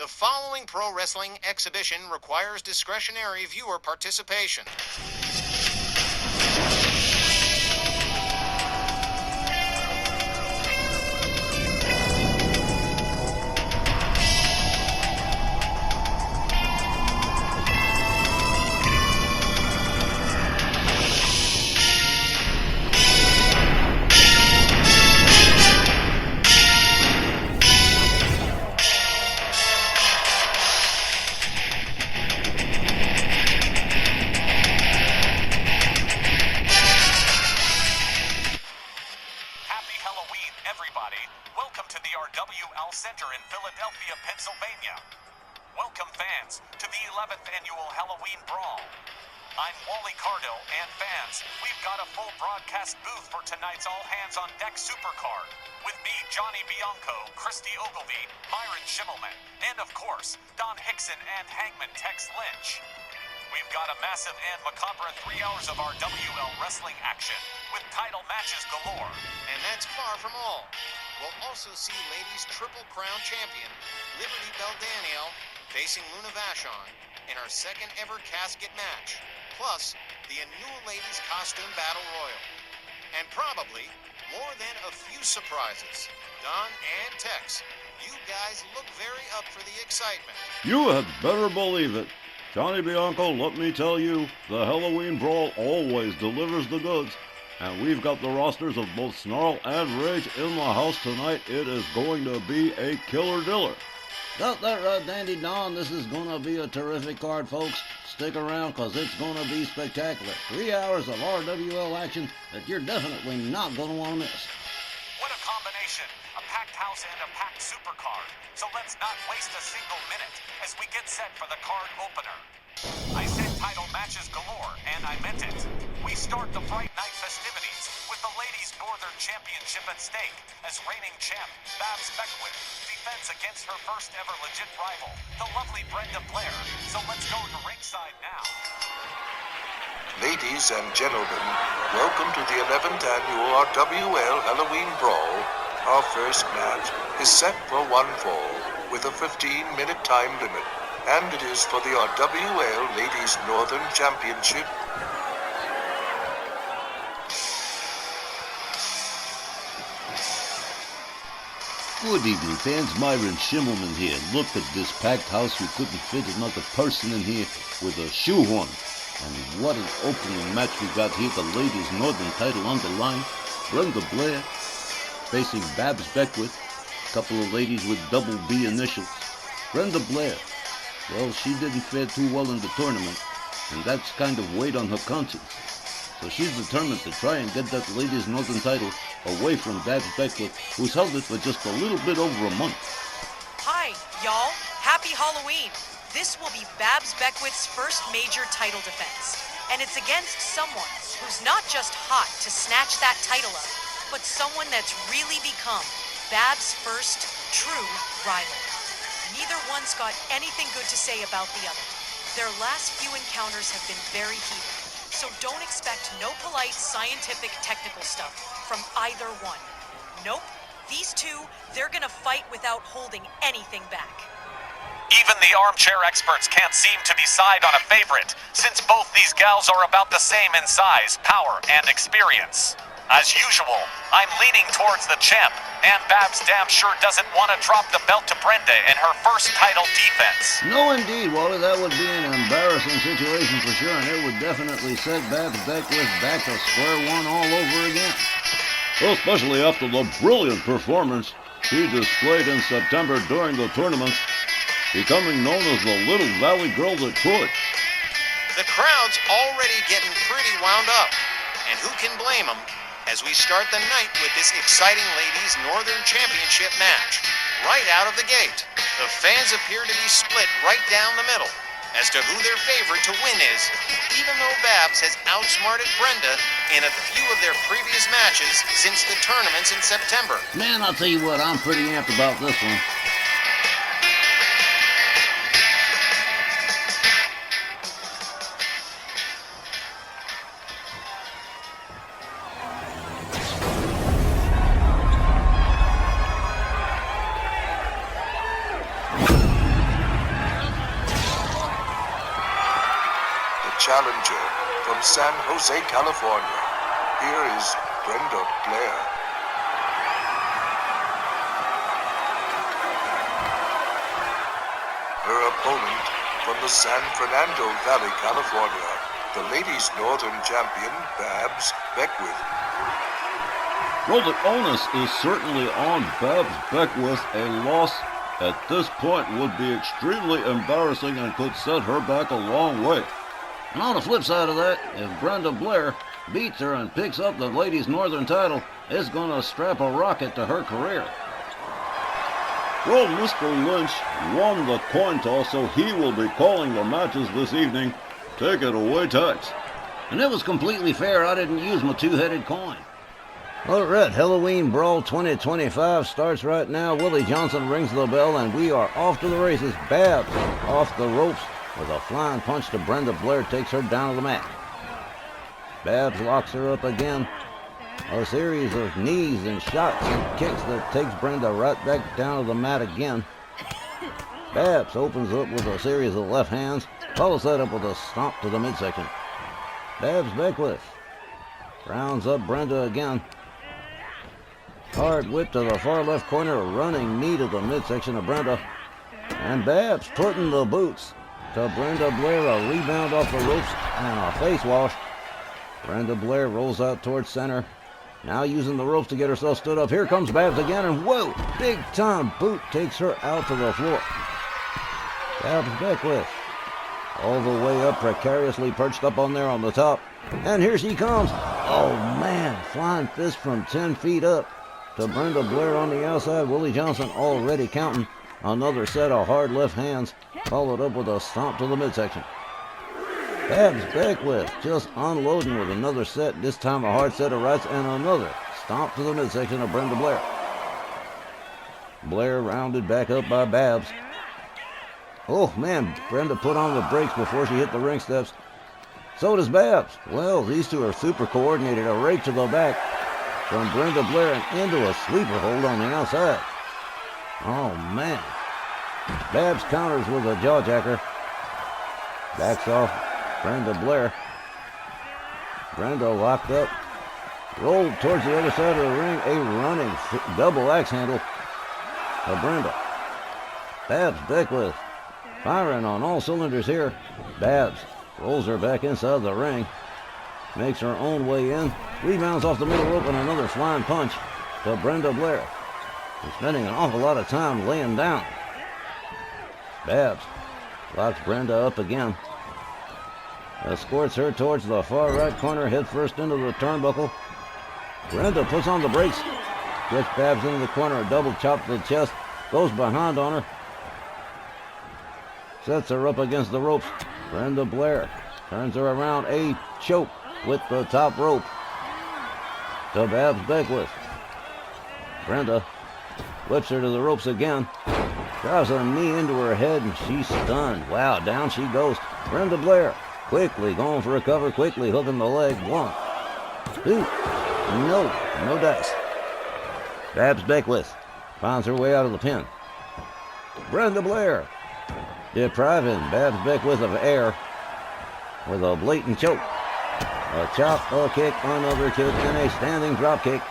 The following pro wrestling exhibition requires discretionary viewer participation. Helloween, everybody. Welcome to the RWL Center in Philadelphia, Pennsylvania. Welcome, fans, to the 11th annual Helloween Brawl. I'm Wally Cardo, and fans, we've got a full broadcast booth for tonight's all-hands-on-deck supercard. With me, Johnny Bianco, Christy Ogilvie, Myron Schimmelman, and of course, Don Hickson and Hangman Tex Lynch. We've got a massive and macabre 3 hours of RWL wrestling action, with title matches galore. And that's far from all. We'll also see ladies Triple Crown champion Liberty Bell Danielle facing Luna Vachon in our second ever casket match, plus the annual ladies costume battle royal. And probably more than a few surprises. Don and Tex, you guys look very up for the excitement. You had better believe it. Johnny Bianco, let me tell you, the Helloween Brawl always delivers the goods. And we've got the rosters of both Snarl and Rage in the house tonight. It is going to be a killer diller. Got that right, Dandy Don. This is going to be a terrific card, folks. Stick around, because it's going to be spectacular. 3 hours of RWL action that you're definitely not going to want to miss. What a combination. A packed house and a packed supercard. So let's not waste a single minute as we get set for the card opener. I said title matches galore, and I meant it. We start the Fright Night festivities with the Ladies Northern Championship at stake as reigning champ Babs Beckwith defends against her first ever legit rival, the lovely Brenda Blair. So let's go to ringside now. Ladies and gentlemen, welcome to the 11th annual RWL Helloween Brawl. Our first match is set for one fall with a 15-minute time limit, and it is for the RWL Ladies Northern Championship. Good evening, fans. Myron Schimmelman here. Look at this packed house. We couldn't fit another person in here with a shoehorn. And what an opening match we got here. The Ladies Northern title on the line. Brenda Blair facing Babs Beckwith. A couple of ladies with double B initials. Brenda Blair, well, she didn't fare too well in the tournament, and that's kind of weighed on her conscience. So she's determined to try and get that Ladies Northern title away from Babs Beckwith, who's held it for just a little bit over a month. Hi, y'all. Happy Halloween. This will be Babs Beckwith's first major title defense. And it's against someone who's not just hot to snatch that title up, but someone that's really become Babs' first true rival. Neither one's got anything good to say about the other. Their last few encounters have been very heated, so don't expect no polite, scientific, technical stuff from either one. Nope, these two, they're gonna fight without holding anything back. Even the armchair experts can't seem to decide on a favorite, since both these gals are about the same in size, power, and experience. As usual, I'm leaning towards the champ, and Babs damn sure doesn't want to drop the belt to Brenda in her first title defense. No, indeed, Wally. That would be an embarrassing situation for sure, and it would definitely set Babs Beckwith back to square one all over again. Well, especially after the brilliant performance she displayed in September during the tournament, becoming known as the Little Valley Girl that could. The crowd's already getting pretty wound up, and who can blame them? As we start the night with this exciting Ladies Northern Championship match. Right out of the gate, the fans appear to be split right down the middle as to who their favorite to win is, even though Babs has outsmarted Brenda in a few of their previous matches since the tournaments in September. Man, I'll tell you what, I'm pretty amped about this one. challenger from San Jose, California. Here is Brenda Blair. Her opponent from the San Fernando Valley, California, the ladies' northern champion, Babs Beckwith. Well, the onus is certainly on Babs Beckwith. A loss at this point would be extremely embarrassing and could set her back a long way. And on the flip side of that, if Brenda Blair beats her and picks up the ladies' northern title, it's going to strap a rocket to her career. Well, Mr. Lynch won the coin toss, so he will be calling the matches this evening. Take it away, Tex. And it was completely fair. I didn't use my two-headed coin. All right, Helloween Brawl 2025 starts right now. Willie Johnson rings the bell, and we are off to the races. Babs off the ropes with a flying punch to Brenda Blair, takes her down to the mat. Babs locks her up again. A series of knees and shots and kicks that takes Brenda right back down to the mat again. Babs opens up with a series of left hands, follows that up with a stomp to the midsection. Babs Beckwith rounds up Brenda again. Hard whip to the far left corner, a running knee to the midsection of Brenda. And Babs putting the boots to Brenda Blair, a rebound off the ropes and a face wash. Brenda Blair rolls out towards center. Now using the ropes to get herself stood up. Here comes Babs again, and whoa! Big time boot takes her out to the floor. Babs Beckwith all the way up, precariously perched up on there on the top. And here she comes. Oh man, flying fist from 10 feet up to Brenda Blair on the outside. Willie Johnson already counting. Another set of hard left hands, followed up with a stomp to the midsection. Babs Beckwith just unloading with another set, this time a hard set of rights and another stomp to the midsection of Brenda Blair. Blair rounded back up by Babs. Oh man, Brenda put on the brakes before she hit the ring steps. So does Babs. Well, these two are super coordinated. A rake to the back from Brenda Blair and into a sleeper hold on the outside. Oh man. Babs counters with a jawjacker. Backs off Brenda Blair. Brenda locked up. Rolled towards the other side of the ring. A running double axe handle of Brenda. Babs Beckwith firing on all cylinders here. Babs rolls her back inside the ring. Makes her own way in. Rebounds off the middle rope and another flying punch to Brenda Blair. She's spending an awful lot of time laying down. Babs locks Brenda up again. Escorts her towards the far right corner, head first into the turnbuckle. Brenda puts on the brakes. Gets Babs into the corner, a double chop to the chest. Goes behind on her. Sets her up against the ropes. Brenda Blair turns her around. A choke with the top rope to Babs Beckwith. Brenda whips her to the ropes again. Drives a knee into her head and she's stunned. Wow, down she goes. Brenda Blair quickly going for a cover, quickly hooking the leg. 1, 2, no dice. Babs Beckwith finds her way out of the pin. Brenda Blair depriving Babs Beckwith of air with a blatant choke. A chop, a kick, another kick, and a standing drop kick.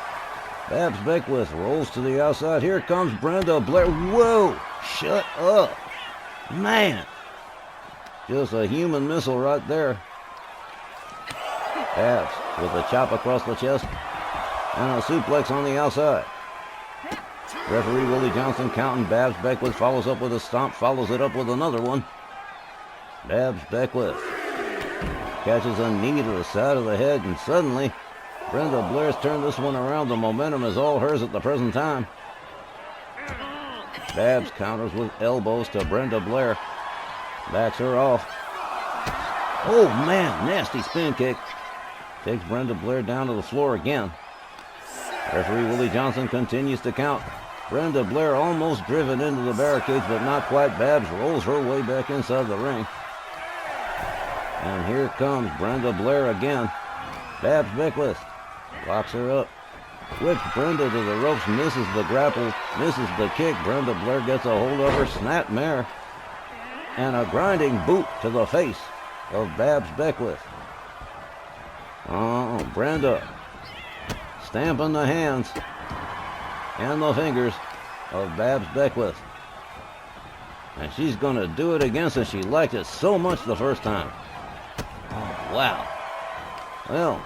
Babs Beckwith rolls to the outside. Here comes Brenda Blair. Whoa! Shut up. Man. Just a human missile right there. Babs with a chop across the chest and a suplex on the outside. Referee Willie Johnson counting. Babs Beckwith follows up with a stomp, follows it up with another one. Babs Beckwith catches a knee to the side of the head, and suddenly Brenda Blair's turned this one around. The momentum is all hers at the present time. Babs counters with elbows to Brenda Blair. Backs her off. Oh man, nasty spin kick. Takes Brenda Blair down to the floor again. Referee Willie Johnson continues to count. Brenda Blair almost driven into the barricades, but not quite. Babs rolls her way back inside the ring. And here comes Brenda Blair again. Babs Beckwith locks her up. Whips Brenda to the ropes, misses the grapple, misses the kick. Brenda Blair gets a hold of her, snap mare, and a grinding boot to the face of Babs Beckwith. Oh, Brenda stamping the hands and the fingers of Babs Beckwith. And she's going to do it again since she liked it so much the first time. Oh, wow. Well,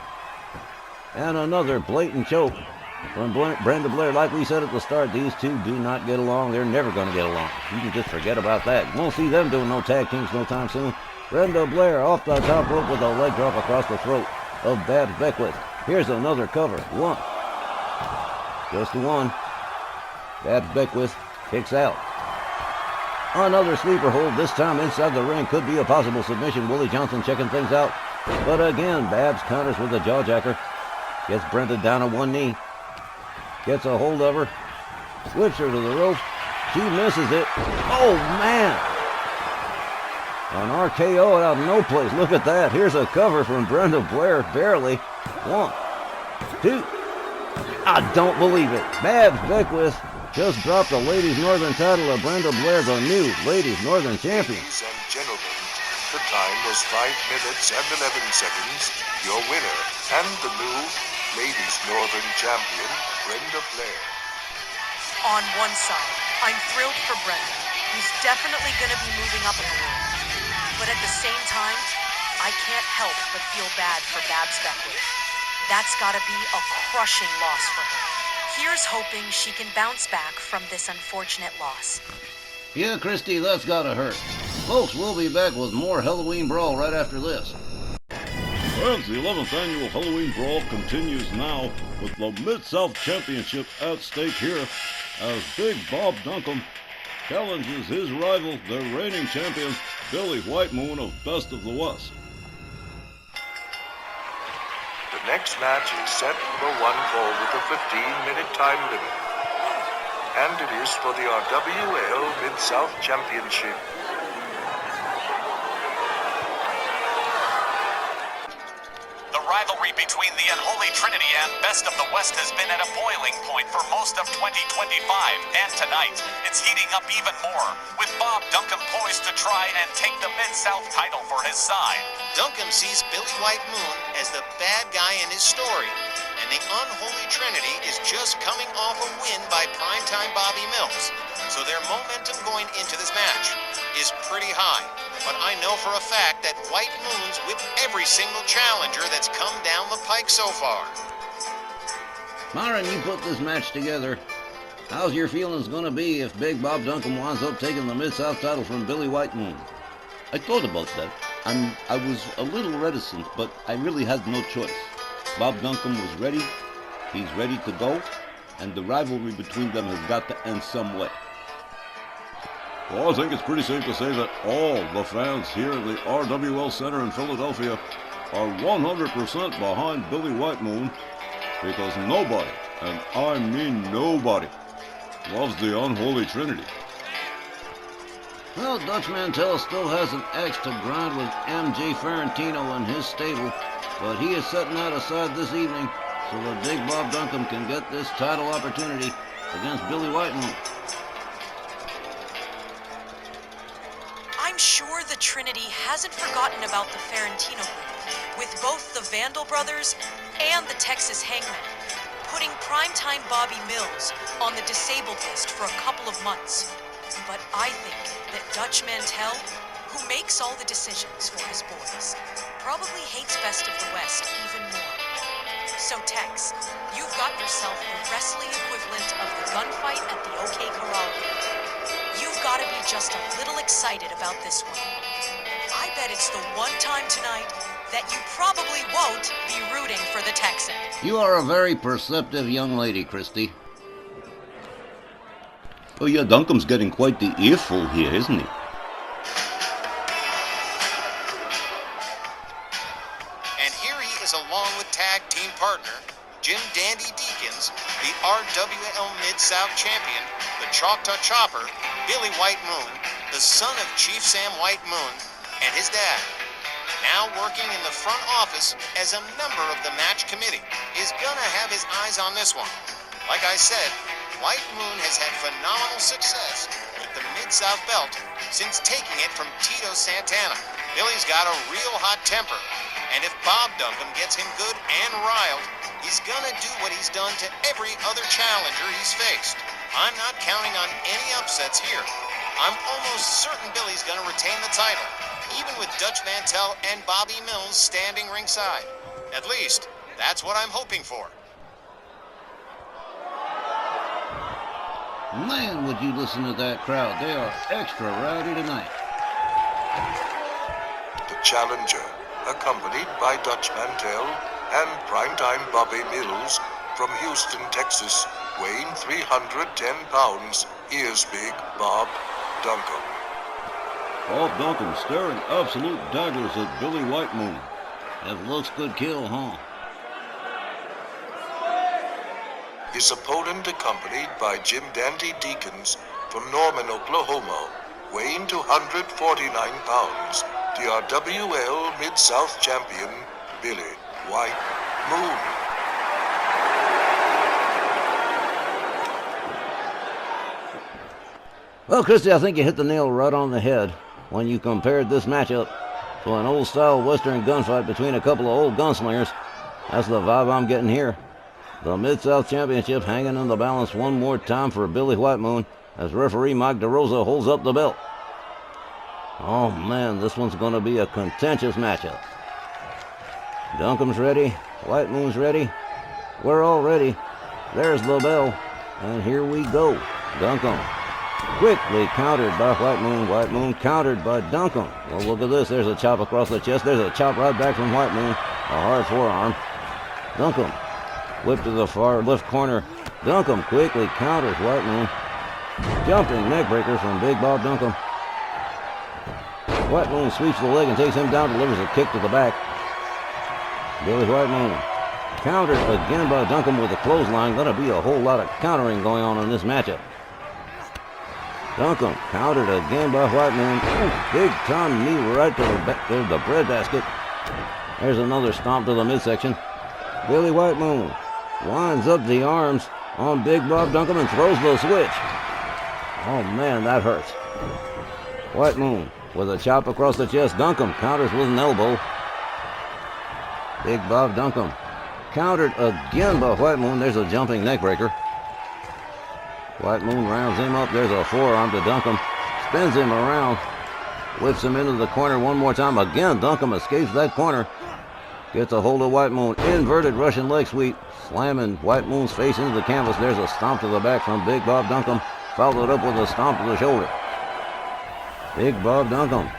and another blatant choke from Brenda Blair. Like we said at the start, these two do not get along. They're never going to get along. You can just forget about that. You won't see them doing no tag teams no time soon. Brenda Blair off the top rope with a leg drop across the throat of Babs Beckwith. Here's another cover. One. Just the one. Babs Beckwith kicks out. Another sleeper hold, this time inside the ring. Could be a possible submission. Willie Johnson checking things out. But again, Babs counters with a jawjacker. Gets Brenda down on one knee. Gets a hold of her. Whips her to the rope. She misses it. Oh, man. An RKO out of no place. Look at that. Here's a cover from Brenda Blair. Barely. One, two. I don't believe it. Babs Beckwith just dropped the Ladies Northern title of Brenda Blair, the new Ladies Northern Champion. Ladies and gentlemen, the time was 5 minutes and 11 seconds. Your winner and the new Ladies Northern Champion, Brenda Blair. On one side, I'm thrilled for Brenda, who's definitely going to be moving up in the world. But at the same time, I can't help but feel bad for Babs Beckwith. That's got to be a crushing loss for her. Here's hoping she can bounce back from this unfortunate loss. Yeah, Christy, that's gotta hurt. Folks, we'll be back with more Helloween Brawl right after this. Friends, the 11th annual Helloween Brawl continues now with the Mid-South Championship at stake here as Big Bob Duncombe challenges his rival, the reigning champion, Billy White Moon of Best of the West. The next match is set for one fall with a 15-minute time limit. And it is for the RWL Mid-South Championship. The rivalry between the Unholy Trinity and Best of the West has been at a boiling point for most of 2025, and tonight it's heating up even more, with Bob Duncombe poised to try and take the Mid-South title for his side. Duncombe sees Billy White Moon as the bad guy in his story, and the Unholy Trinity is just coming off a win by primetime Bobby Mills, so their momentum going into this match is pretty high. But I know for a fact that White Moon's whipped every single challenger that's come down the pike so far. Myron, you put this match together. How's your feelings gonna be if Big Bob Duncombe winds up taking the Mid-South title from Billy White Moon? I thought about that. I was a little reticent, but I really had no choice. Bob Duncombe was ready. He's ready to go, and the rivalry between them has got to end some way. Well, I think it's pretty safe to say that all the fans here at the RWL Center in Philadelphia are 100% behind Billy White Moon, because nobody, and I mean nobody, loves the Unholy Trinity. Well, Dutch Mantell still has an axe to grind with MJ Ferrantino in his stable, but he is setting that aside this evening so that Big Bob Duncombe can get this title opportunity against Billy White Moon. I'm sure the Trinity hasn't forgotten about the Ferrantino group, with both the Vandal brothers and the Texas Hangman, putting primetime Bobby Mills on the disabled list for a couple of months. But I think that Dutch Mantell, who makes all the decisions for his boys, probably hates Best of the West even more. So Tex, you've got yourself the wrestling equivalent of the gunfight at the OK Corral here. You've got to be just a little excited about this one. I bet it's the one time tonight that you probably won't be rooting for the Texan. You are a very perceptive young lady, Christy. Oh yeah, Duncombe's getting quite the earful here, isn't he? And here he is along with tag team partner Jim Dandy Deakins, the RWL Mid-South Champion, the Choctaw Chopper, Billy White Moon, the son of Chief Sam White Moon, and his dad. Now working in the front office as a member of the match committee, is gonna have his eyes on this one. Like I said, White Moon has had phenomenal success with the Mid-South belt since taking it from Tito Santana. Billy's got a real hot temper, and if Bob Duncum gets him good and riled, he's gonna do what he's done to every other challenger he's faced. I'm not counting on any upsets here. I'm almost certain Billy's gonna retain the title, even with Dutch Mantel and Bobby Mills standing ringside. At least, that's what I'm hoping for. Man, would you listen to that crowd? They are extra rowdy tonight. The challenger, accompanied by Dutch Mantel and primetime Bobby Mills from Houston, Texas, weighing 310 pounds, here's Big Bob Duncum. Bob Duncum staring absolute daggers at Billy White Moon. That looks good kill, huh? His opponent accompanied by Jim Dandy Deacons from Norman, Oklahoma, weighing 249 pounds, the RWL Mid-South champion, Billy White Moon. Well, Christy, I think you hit the nail right on the head when you compared this matchup to an old-style Western gunfight between a couple of old gunslingers. That's the vibe I'm getting here. The Mid-South Championship hanging in the balance one more time for Billy White Moon as referee Mike DeRosa holds up the belt. Oh man, this one's going to be a contentious matchup. Duncum's ready. White Moon's ready. We're all ready. There's the bell. And here we go. Duncum quickly countered by White Moon. White Moon countered by Duncum. Well, look at this. There's a chop across the chest. There's a chop right back from White Moon. A hard forearm. Duncum whipped to the far left corner. Duncum quickly counters White Moon. Jumping neckbreaker from Big Bob Duncum. White Moon sweeps the leg and takes him down, delivers a kick to the back. Billy White Moon countered again by Duncum with a clothesline. Gonna be a whole lot of countering going on in this matchup. Duncum countered again by White Moon. Big time knee right to the back of the breadbasket. There's another stomp to the midsection. Billy White Moon winds up the arms on Big Bob Duncum and throws the switch. Oh man, that hurts. White Moon with a chop across the chest. Duncum counters with an elbow. Big Bob Duncum countered again by White Moon. There's a jumping neckbreaker. White Moon rounds him up. There's a forearm to Duncum. Spins him around. Whips him into the corner one more time. Again, Duncum escapes that corner. Gets a hold of White Moon. Inverted Russian leg sweep. Slamming White Moon's face into the canvas. There's a stomp to the back from Big Bob Duncum. Followed up with a stomp to the shoulder. Big Bob Duncum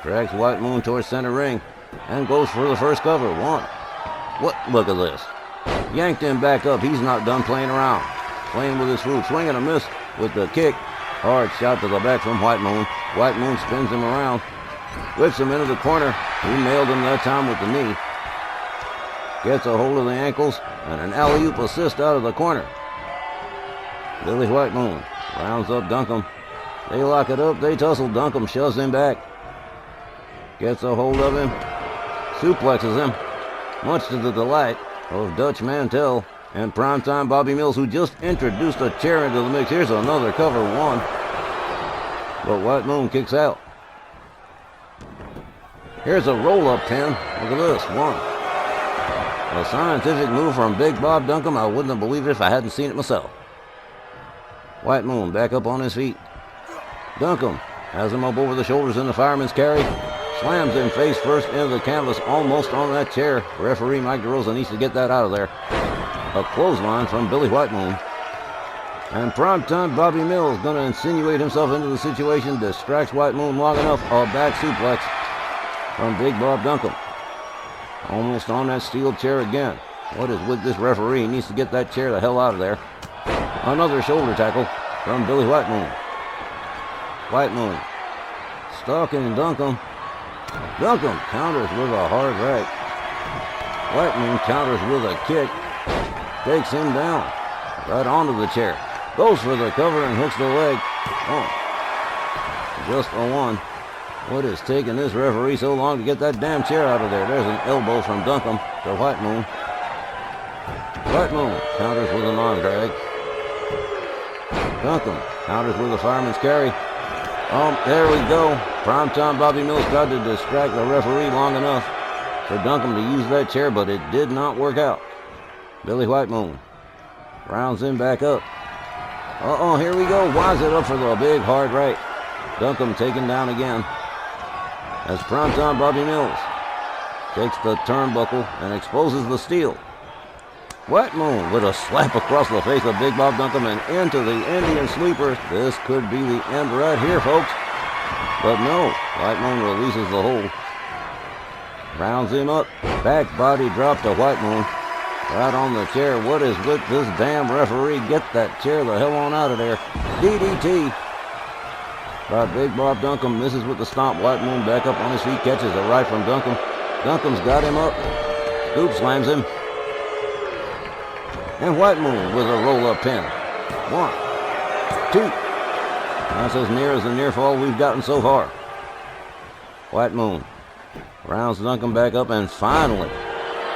drags White Moon towards center ring and goes for the first cover. One. What? Look at this. Yanked him back up. He's not done playing around. Playing with his food. Swing and a miss with the kick. Hard shot to the back from White Moon. White Moon spins him around. Whips him into the corner. He nailed him that time with the knee. Gets a hold of the ankles and an alley-oop assist out of the corner. Billy White Moon rounds up Duncum. They lock it up. They tussle. Duncum shoves him back. Gets a hold of him. Suplexes him. Much to the delight of Dutch Mantel and primetime Bobby Mills, who just introduced a chair into the mix. Here's another cover one. But White Moon kicks out. Here's a roll-up pin. Look at this. One. A scientific move from Big Bob Duncum. I wouldn't have believed it if I hadn't seen it myself. White Moon back up on his feet. Duncum has him up over the shoulders in the fireman's carry. Slams him face first into the canvas, almost on that chair. Referee Mike DeRosa needs to get that out of there. A clothesline from Billy White Moon. And primetime Bobby Mills going to insinuate himself into the situation, distracts White Moon long enough. A back suplex from Big Bob Duncum. Almost on that steel chair again. What is with this referee? He needs to get that chair the hell out of there. Another shoulder tackle from Billy White Moon. White Moon stalking Duncum. Duncum counters with a hard right. White Moon counters with a kick. Takes him down. Right onto the chair. Goes for the cover and hooks the leg. Oh. Just a one. What is taking this referee so long to get that damn chair out of there? There's an elbow from Duncum to White Moon. White Moon counters with an arm drag. Duncum counters with a fireman's carry. There we go. Primetime Bobby Mills tried to distract the referee long enough for Duncombe to use that chair, but it did not work out. Billy White Moon rounds him back up. Here we go. Winds it up for the big hard right. Duncombe taken down again. As Primetime Bobby Mills takes the turnbuckle and exposes the steel. White Moon with a slap across the face of Big Bob Duncombe and into the Indian sleeper. This could be the end right here, folks. But no, White Moon releases the hold. Rounds him up. Back body drop to White Moon. Right on the chair. What is with this damn referee? Get that chair the hell on out of there. DDT. By Big Bob Duncombe. Misses with the stomp. White Moon back up on his feet. Catches a right from Duncombe. Duncombe's got him up. Scoop slams him. And White Moon with a roll-up pin. 1, 2. That's as near as the near fall we've gotten so far. White Moon rounds Duncombe back up, and finally,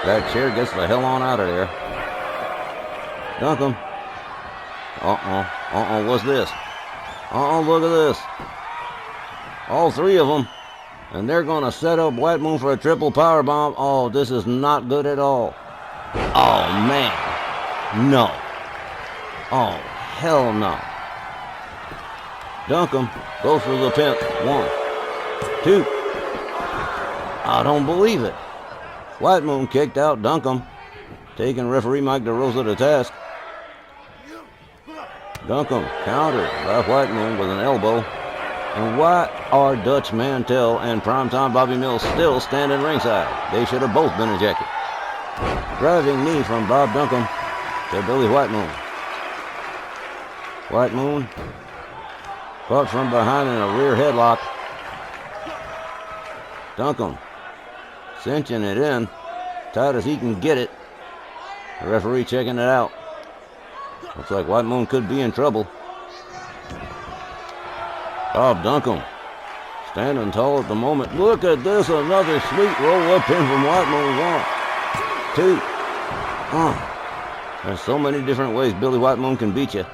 that chair gets the hell on out of there. Duncombe. What's this? Look at this. All three of them. And they're going to set up White Moon for a triple power bomb. Oh, this is not good at all. Oh, man. No. Oh, hell no. Duncombe goes for the pin. 1, 2. I don't believe it. White Moon kicked out Duncombe, taking referee Mike DeRosa to task. Duncombe countered by White Moon with an elbow. And why are Dutch Mantell and Primetime Bobby Mills still standing ringside? They should have both been ejected. Driving knee from Bob Duncombe to Billy White Moon. White Moon caught from behind in a rear headlock. Duncombe cinching it in, tight as he can get it. The referee checking it out. Looks like White Moon could be in trouble. Bob Duncombe standing tall at the moment. Look at this, another sweet roll-up pin from White Moon. 1, 2. There's so many different ways Billy White Moon can beat you.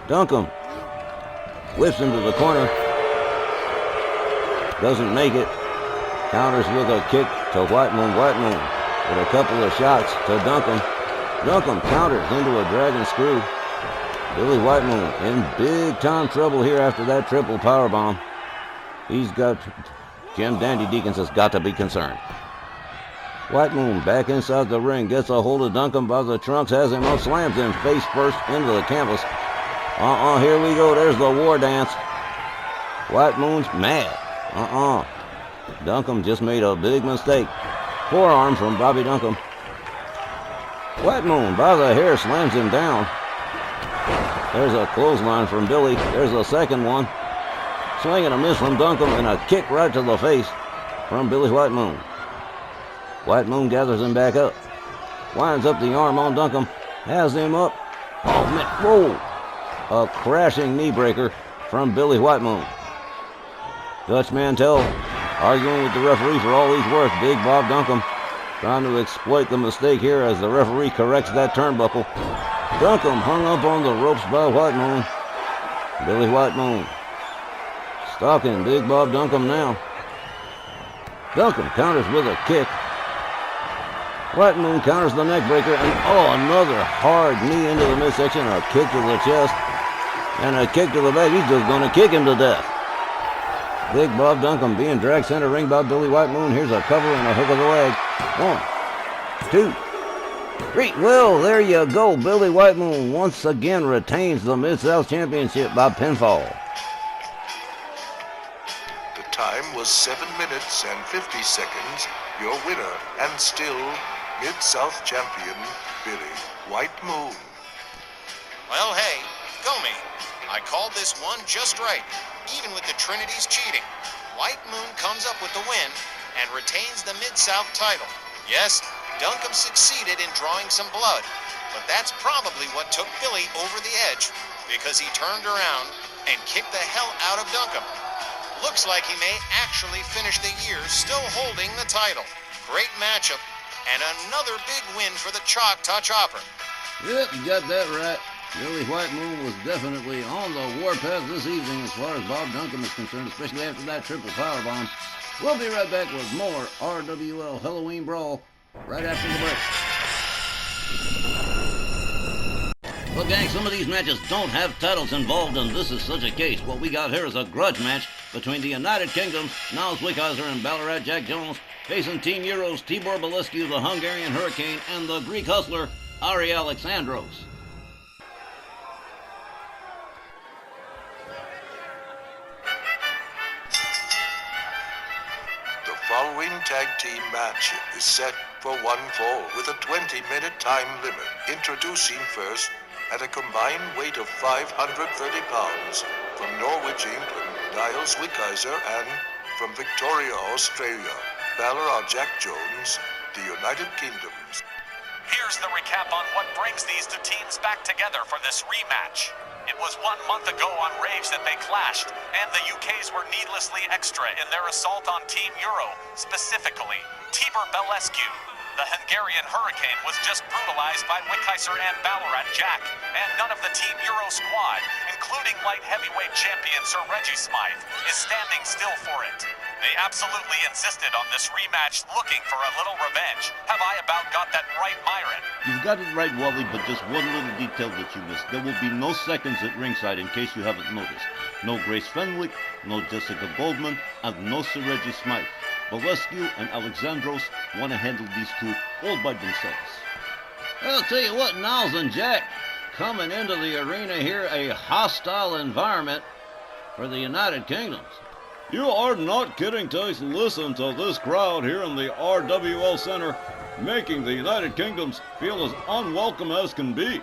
Duncombe whips him to the corner. Doesn't make it. Counters with a kick to White Moon. White Moon with a couple of shots to Duncombe. Duncombe counters into a dragon screw. Billy White Moon in big time trouble here after that triple power bomb. He's got... Jim Dandy Deacons has got to be concerned. White Moon back inside the ring, gets a hold of Duncombe by the trunks, has him up, slams him face first into the canvas. Here we go. There's the war dance. White Moon's mad. Duncombe just made a big mistake. Forearm from Bobby Duncombe. White Moon by the hair slams him down. There's a clothesline from Billy. There's a second one. Swing and a miss from Duncombe and a kick right to the face from Billy White Moon. White Moon gathers him back up. Winds up the arm on Duncombe. Has him up. Oh, man. Whoa. A crashing knee breaker from Billy White Moon. Dutch Mantell arguing with the referee for all he's worth. Big Bob Duncombe trying to exploit the mistake here as the referee corrects that turnbuckle. Duncombe hung up on the ropes by White Moon. Billy White Moon stalking Big Bob Duncombe now. Duncombe counters with a kick. White Moon counters the neck breaker, and another hard knee into the midsection, a kick to the chest, and a kick to the back. He's just going to kick him to death. Big Bob Duncombe being dragged center ring by Billy White Moon. Here's a cover and a hook of the leg. 1, 2, 3. Well, there you go. Billy White Moon once again retains the Mid-South Championship by pinfall. The time was 7 minutes and 50 seconds. Your winner and still Mid-South Champion, Billy White Moon. Well, hey, go me. I called this one just right, even with the Trinity's cheating. White Moon comes up with the win and retains the Mid-South title. Yes, Duncombe succeeded in drawing some blood, but that's probably what took Billy over the edge, because he turned around and kicked the hell out of Duncombe. Looks like he may actually finish the year still holding the title. Great matchup, and another big win for the Choctaw Chopper. Yep, you got that right. Billy White Moon was definitely on the warpath this evening as far as Bob Duncan is concerned, especially after that triple powerbomb. We'll be right back with more RWL Helloween Brawl right after the break. Well, gang, some of these matches don't have titles involved, and this is such a case. What we got here is a grudge match between the United Kingdoms, Niles Wickheiser and Ballarat Jack Jones, facing Team Euro's Tibor Belescu, the Hungarian Hurricane, and the Greek Hustler, Ari Alexandros. The following tag team match is set for one fall with a 20-minute time limit. Introducing first, at a combined weight of 530 pounds, from Norwich, England, Niles Wickheiser, and from Victoria, Australia, Ballarat Jack Jones, the United Kingdoms. Here's the recap on what brings these two teams back together for this rematch. It was 1 month ago on Rage that they clashed, and the UKs were needlessly extra in their assault on Team Euro, specifically Tibor Belescu. The Hungarian Hurricane was just brutalized by Wickheiser and Ballarat Jack, and none of the Team Euro squad, including light heavyweight champion Sir Reggie Smythe, is standing still for it. They absolutely insisted on this rematch, looking for a little revenge. Have I about got that right, Myron? You've got it right, Wally, but just one little detail that you missed. There will be no seconds at ringside, in case you haven't noticed. No Grace Fenwick, no Jessica Goldman, and no Sir Reggie Smythe. Belescu and Alexandros want to handle these two all by themselves. I'll tell you what, Niles and Jack, coming into the arena here, a hostile environment for the United Kingdoms. You are not kidding, Tice. Listen to this crowd here in the RWL Center, making the United Kingdoms feel as unwelcome as can be.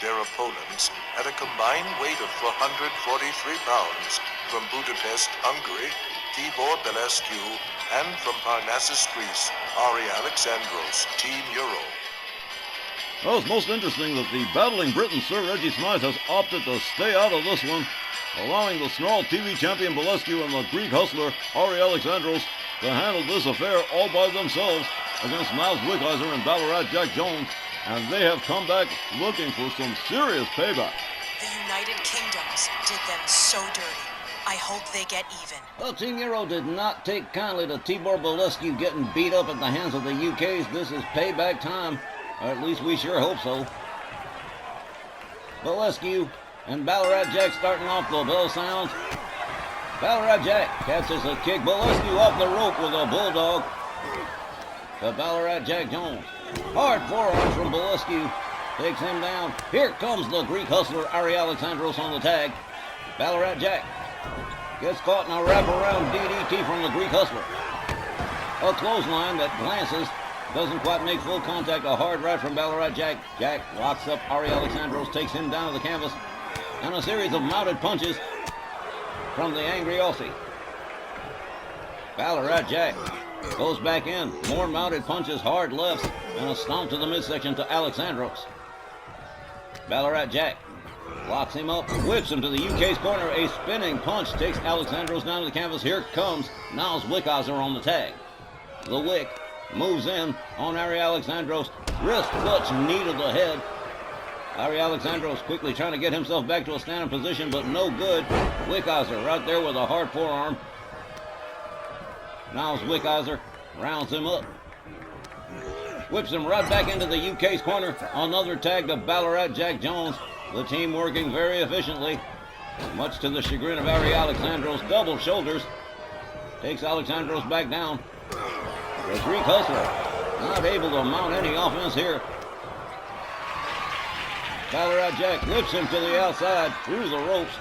Their opponents, at a combined weight of 443 pounds, from Budapest, Hungary, Tibor Belescu, and from Parnassus, Greece, Ari Alexandros, Team Euro. Well, it's most interesting that the battling Briton Sir Reggie Smythe has opted to stay out of this one, allowing the Snarl TV champion Belescu and the Greek hustler Ari Alexandros to handle this affair all by themselves against Niles Wickheiser and Ballarat Jack Jones, and they have come back looking for some serious payback. The United Kingdoms did them so dirty. I hope they get even. Well, Team Euro did not take kindly to Tibor Belescu getting beat up at the hands of the UKs. This is payback time, or at least we sure hope so. Belescu and Ballarat Jack starting off, the bell sounds. Ballarat Jack catches a kick. Belescu off the rope with a bulldog to Ballarat Jack Jones. Hard forearm from Belescu. Takes him down. Here comes the Greek hustler Ari Alexandros on the tag. Ballarat Jack gets caught in a wraparound DDT from the Greek hustler. A clothesline that glances. Doesn't quite make full contact. A hard right from Ballarat Jack. Jack locks up Ari Alexandros, takes him down to the canvas. And a series of mounted punches from the angry Aussie. Ballarat Jack goes back in. More mounted punches, hard lefts, and a stomp to the midsection to Alexandros. Ballarat Jack locks him up, whips him to the UK's corner. A spinning punch takes Alexandros down to the canvas. Here comes Niles Wickheiser on the tag. The Wick moves in on Ari Alexandros. Wrist clutch, knee to the head. Ari Alexandros quickly trying to get himself back to a standing position, but no good. Wickheiser right there with a hard forearm. Niles Wickheiser rounds him up. Whips him right back into the UK's corner. Another tag to Ballarat Jack Jones. The team working very efficiently, much to the chagrin of Ari Alexandros. Double shoulders. Takes Alexandros back down. The Greek hustler not able to mount any offense here. Ballarat Jack whips him to the outside through the ropes.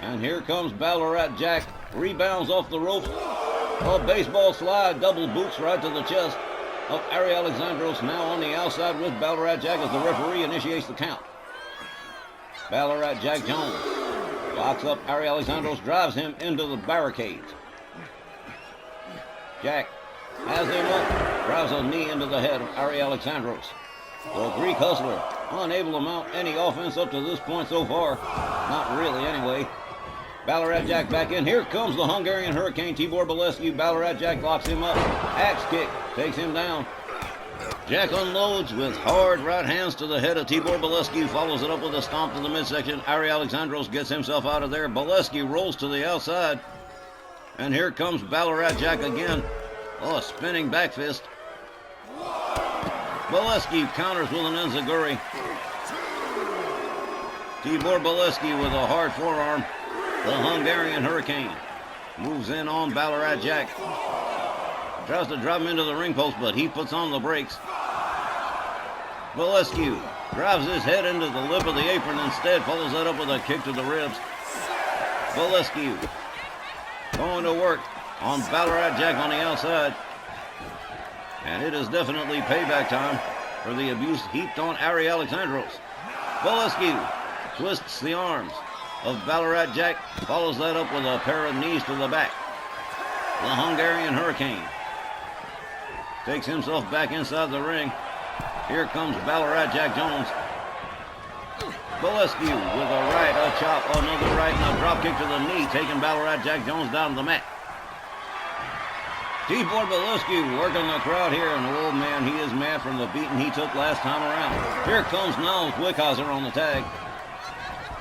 And here comes Ballarat Jack. Rebounds off the ropes. A baseball slide, double boots right to the chest of Ari Alexandros. Now on the outside with Ballarat Jack as the referee initiates the count. Ballarat Jack Jones locks up Ari Alexandros, drives him into the barricades. Jack has him up, drives a knee into the head of Ari Alexandros. The Greek hustler unable to mount any offense up to this point so far. Not really anyway. Ballarat Jack back in. Here comes the Hungarian Hurricane, Tibor Belescu. Ballarat Jack locks him up. Axe kick takes him down. Jack unloads with hard right hands to the head of Tibor Bolescu, follows it up with a stomp to the midsection. Ari Alexandros gets himself out of there. Bolescu rolls to the outside. And here comes Ballarat Jack again. Oh, a spinning back fist. Bolescu counters with an enziguri. Tibor Bolescu with a hard forearm. The Hungarian Hurricane moves in on Ballarat Jack. Tries to drive him into the ring post, but he puts on the brakes. Bolescu drives his head into the lip of the apron, instead follows that up with a kick to the ribs. Bolescu going to work on Ballarat Jack on the outside. And it is definitely payback time for the abuse heaped on Ari Alexandros. Bolescu twists the arms of Ballarat Jack, follows that up with a pair of knees to the back. The Hungarian Hurricane takes himself back inside the ring. Here comes Ballarat Jack Jones. Bolescu with a right, a chop, another right, and a drop kick to the knee, taking Ballarat Jack Jones down to the mat. Tibor Bolescu working the crowd here, and oh man, he is mad from the beating he took last time around. Here comes Niles Wickhauser on the tag.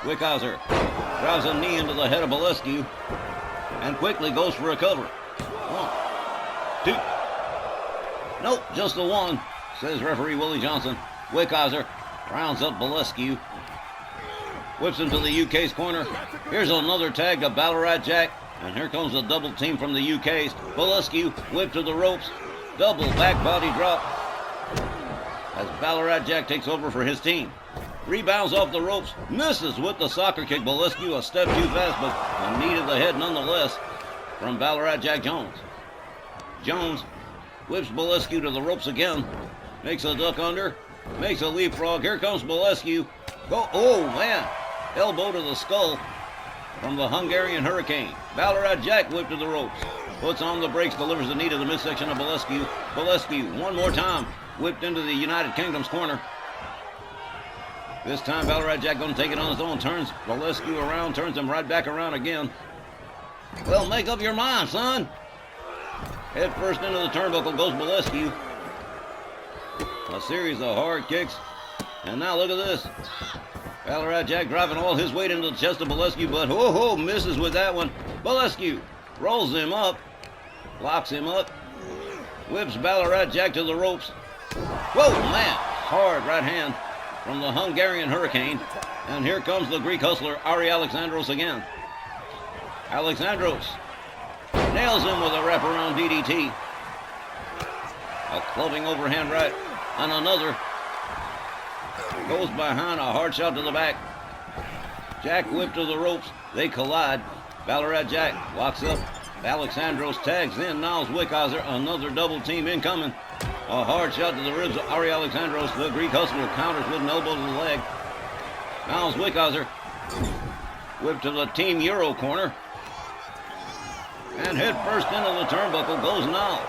Wickhauser drives a knee into the head of Bolescu and quickly goes for a cover. 1, 2. Nope, just the one, says referee Willie Johnson. Wickhauser rounds up Bolescu, whips him to the UK's corner. Here's another tag to Ballarat Jack, and here comes a double team from the UK's. Bolescu whipped to the ropes, double back body drop as Ballarat Jack takes over for his team. Rebounds off the ropes, misses with the soccer kick. Bolescu a step too fast, but a knee to the head nonetheless from Ballarat Jack Jones. Jones whips Bolescu to the ropes again, makes a duck under, makes a leapfrog. Here comes Bolescu. Oh man, elbow to the skull from the Hungarian Hurricane. Ballarat Jack whipped to the ropes, puts on the brakes, delivers the knee to the midsection of Bolescu. Bolescu one more time, whipped into the United Kingdom's corner. This time Ballarat Jack going to take it on his own, turns Bolescu around, turns him right back around again. Well, make up your mind, son. Head first into the turnbuckle goes Bolescu. A series of hard kicks. And now look at this. Ballarat Jack driving all his weight into the chest of Bolescu, but misses with that one. Bolescu rolls him up, locks him up, whips Ballarat Jack to the ropes. Whoa, man, hard right hand from the Hungarian Hurricane. And here comes the Greek hustler, Ari Alexandros again. Alexandros nails him with a wraparound DDT. A clubbing overhand right, and another. Goes behind, a hard shot to the back. Jack whipped to the ropes. They collide. Ballarat Jack locks up. Alexandros tags in Niles Wickhauser. Another double team incoming. A hard shot to the ribs of Ari Alexandros. The Greek hustler counters with an elbow to the leg. Niles Wickhauser whipped to the Team Euro corner. And head first into the turnbuckle goes Niles.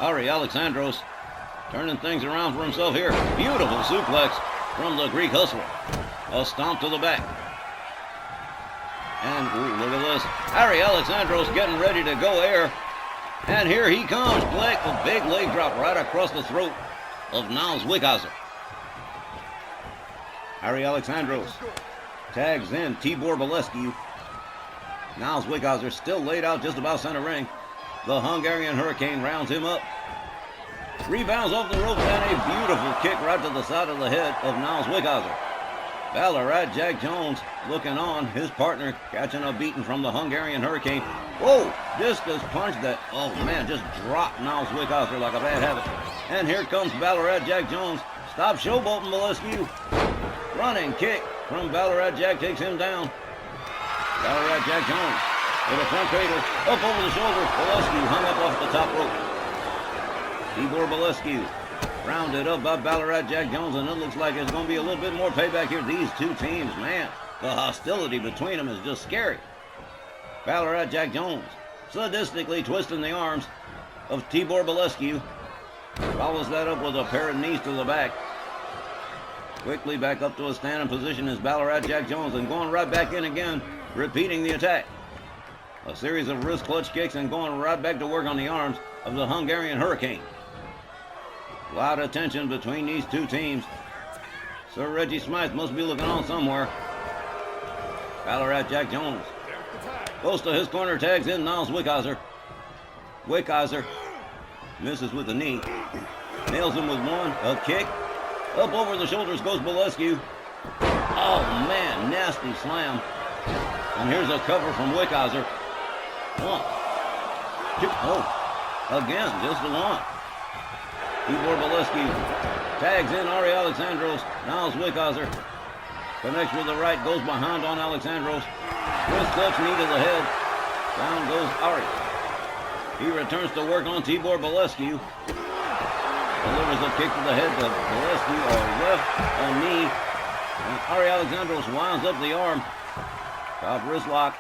Ari Alexandros turning things around for himself here. Beautiful suplex from the Greek hustler. A stomp to the back. And look at this. Ari Alexandros getting ready to go air. And here he comes. A big leg drop right across the throat of Niles Wickhauser. Ari Alexandros tags in Tibor Bolescu. Niles Wickhauser still laid out just about center ring. The Hungarian Hurricane rounds him up. Rebounds off the ropes and a beautiful kick right to the side of the head of Niles Wickhauser. Ballarat Jack Jones looking on. His partner catching a beating from the Hungarian Hurricane. Whoa! Discus punch that, oh man, just dropped Niles Wickhauser like a bad habit. And here comes Ballarat Jack Jones. Stop showboating, Bolescu. Running kick from Ballarat Jack takes him down. Ballarat Jack Jones with a front cradle up over the shoulder. Bolescu hung up off the top rope. Tibor Bolescu rounded up by Ballarat Jack Jones, and it looks like it's going to be a little bit more payback here. These two teams, man, the hostility between them is just scary. Ballarat Jack Jones sadistically twisting the arms of Tibor Bolescu. Follows that up with a pair of knees to the back. Quickly back up to a standing position is Ballarat Jack Jones, and going right back in again, repeating the attack. A series of wrist clutch kicks and going right back to work on the arms of the Hungarian Hurricane. lot of tension between these two teams. Sir Reggie Smythe must be looking on somewhere. Ballarat Jack Jones goes to his corner, tags in Niles Wickhauser. Wickhauser misses with a knee. Nails him with one. A kick. Up over the shoulders goes Bolescu. Oh, man. Nasty slam. And here's a cover from Wickhauser. One. Two. Oh. Again, just the one. Tibor Bolescu tags in Ari Alexandros. Niles Wickhauser connects with the right. Goes behind on Alexandros. Wrist clutch, knee to the head. Down goes Ari. He returns to work on Tibor Bolescu. Delivers a kick to the head to Bolescu, or left, a knee. And Ari Alexandros winds up the arm. Top wrist lock.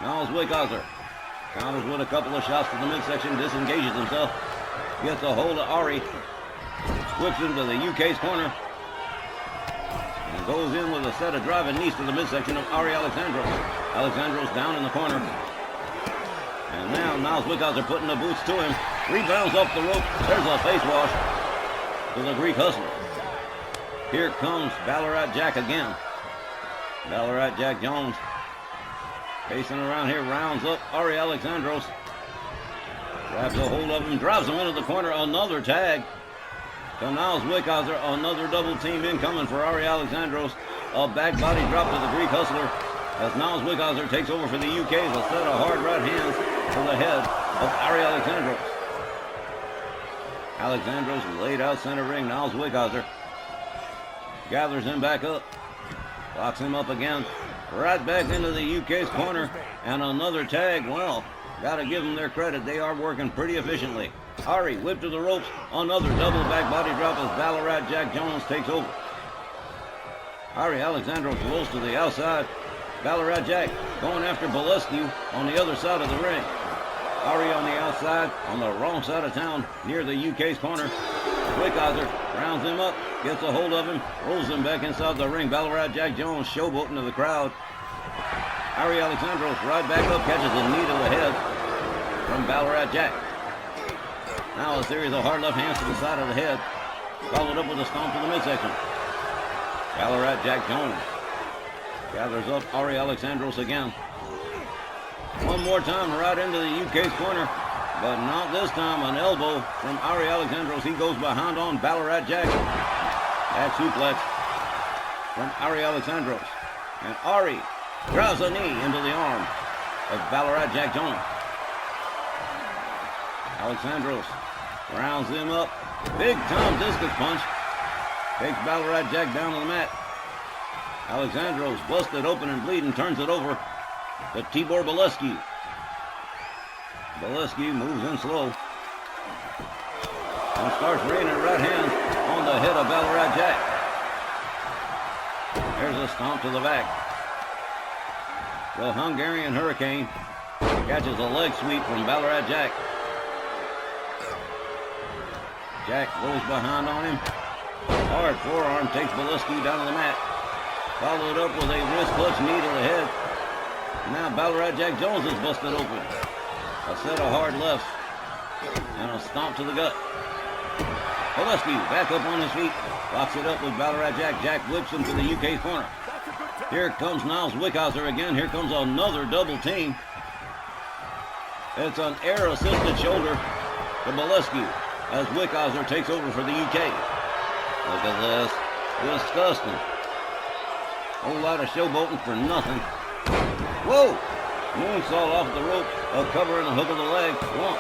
Niles Wickhauser counters with a couple of shots to the midsection, disengages himself. Gets a hold of Ari. Whips him to the UK's corner. And goes in with a set of driving knees to the midsection of Ari Alexandros. Alexandros down in the corner. And now Niles Wickhauser putting the boots to him. Rebounds off the rope. There's a face wash to the Greek hustler. Here comes Ballarat Jack again. Ballarat Jack Jones pacing around here, rounds up Ari Alexandros. Grabs a hold of him, drives him into the corner. Another tag to Niles Wickhauser. Another double team incoming for Ari Alexandros. A back body drop to the Greek hustler as Niles Wickhauser takes over for the UK. A set of hard right hands to the head of Ari Alexandros. Alexandros laid out center ring. Niles Wickhauser gathers him back up. Locks him up again. Right back into the UK's corner. And another tag. Well, gotta give them their credit. They are working pretty efficiently. Ari whipped to the ropes. Another double back body drop as Ballarat Jack Jones takes over. Ari Alexandros rolls to the outside. Ballarat Jack going after Bolescu on the other side of the ring. Ari on the outside, on the wrong side of town, near the UK's corner. Wickhauser rounds him up, gets a hold of him, rolls him back inside the ring. Ballarat Jack Jones showboating to the crowd. Ari Alexandros right back up, catches a knee to the head from Ballarat Jack. Now a series of hard left hands to the side of the head, followed up with a stomp to the midsection. Ballarat Jack Jones gathers up Ari Alexandros again. One more time right into the UK's corner, but not this time. An elbow from Ari Alexandros. He goes behind on Ballarat Jack. Back suplex from Ari Alexandros. And Ari drives a knee into the arm of Ballarat Jack Jones. Alexandros rounds him up. Big time discus punch. Takes Ballarat Jack down to the mat. Alexandros busted open and bleeding, turns it over to Tibor Bolescu. Bolescu moves in slow and starts raining right hands on the head of Ballarat Jack. There's a stomp to the back. The Hungarian Hurricane catches a leg sweep from Ballarat Jack. Jack goes behind on him. Hard forearm takes Bolescu down to the mat. Followed up with a wrist clutch knee to the head. Now Ballarat Jack Jones is busted open. A set of hard lefts and a stomp to the gut. Bolescu back up on his feet. Locks it up with Ballarat Jack. Jack whips him to the UK corner. Here comes Niles Wickhauser again. Here comes another double team. It's an air-assisted shoulder to Bolescu as Wickhauser takes over for the UK. Look at this. Disgusting. Whole lot of showboating for nothing. Whoa! Moonsault off the rope. A cover and a hook of the leg. One.